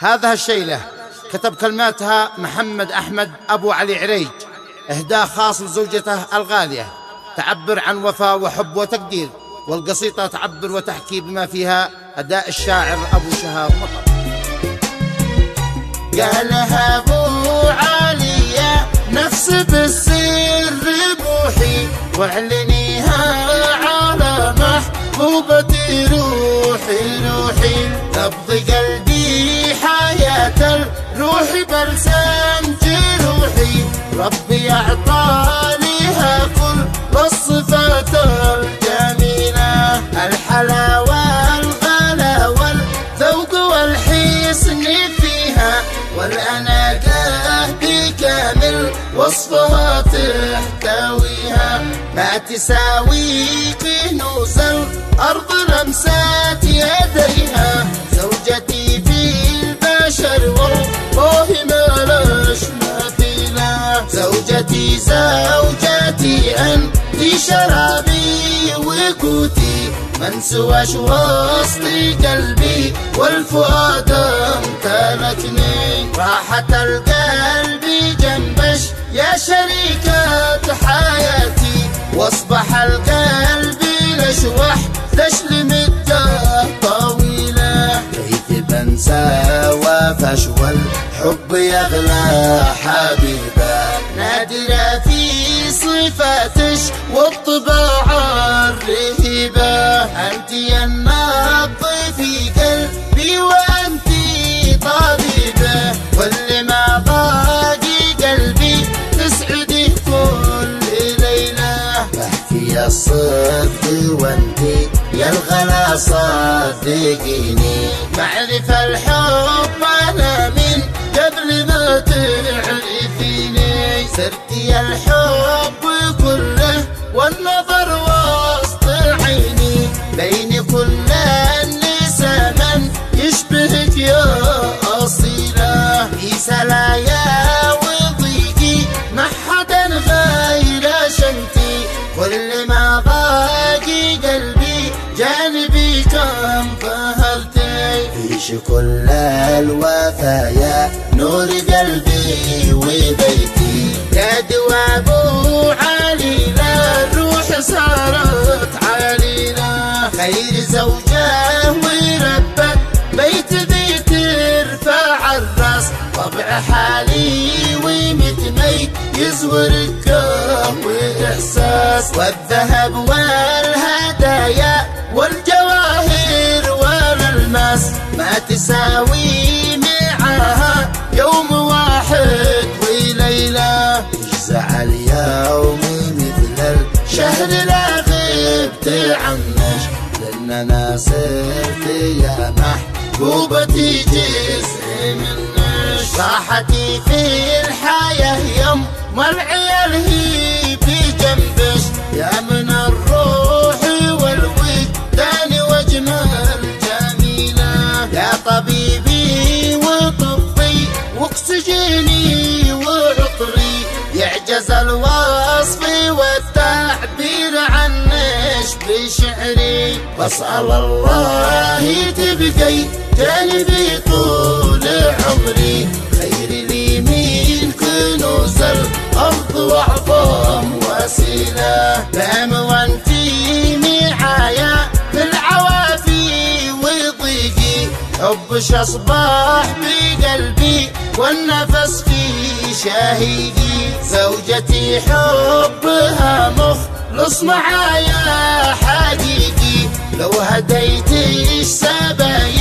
هذا الشيلة كتب كلماتها محمد أحمد أبو علي عريج، إهداء خاص لزوجته الغالية، تعبر عن وفاء وحب وتقدير، والقصيدة تعبر وتحكي بما فيها أداء الشاعر أبو شهاب مطر. قالها أبو علي نفس بالسر بوحي، واعلنيها على محبوبتي روحي روحي، نبض قلبي حياة الروح بلسم جروحي، ربي أعطانيها كل الصفات الجميلة، الحلاوة والغلا والذوق والحسن فيها، والأناقة بكامل وصفها تحتويها، ما تساوي كنوز الأرض لمسات يديها، زوجتي في البشر والله ما لش مثيلة، زوجتي زوجتي أنت شرابي وقوتي، من سواش وسط قلبي والفؤاد امتلكني، راحة القلب جنبش يا شريكة حياتي، واصبح القلب لشوح لمدة طويلة، كيف بنسى وفش والحب يغلى حبيبة، نادرة في صفاتش والطباع الرهيبة، أنت يا النبض في قلبي وأنت طبيبة، كل ما باقي قلبي تسعدي كل ليلة، بحكي يا الصدق وأنت يا الغلا صدقيني، معرف الحب أنا من قبل ما تعرفيني، سرتي الحب كله والنظر وسط عيني، بين كل النساء من يشبهك يا أصيلة، في سلايا وضيقي ما حدا غير شمتي، كل ما باقي قلبي جانبي كم فهرتي، فيش كل الوفايا نور قلبي وبيتي، يا دوا أبو علي للروح صارت علينا، خير زوجة وربت بيت ذي ترفع الراس، طبع حالي ومتميت يزور الكون وإحساس، والذهب والهدايا والجواهر والألماس ما تساوي معاها يوم واحد وليلة، يجزع اليوم مثل الشهر لا غبت عنش، لأننا صرت يا محبوبتي جزء منش، راحتي في الحياة يوم ما العيال هي بجنبش، يا من الروح والوجدان واجمل جميلة، يا طبيبي وطبي واكسجيني وعطري، يعجز الوصف والتعبير عنش بشعري، بسأل الله تبقي جانبي طول عمري، خير لي من كنوز الأرض وأعظم وسيلة، دام وانتي معايا في العوافي وضيقي، حبش أصبح بقلبي والنفس في شهيقي، زوجتي حبها مخلص معايا حقيقي، لو هديتش سبايا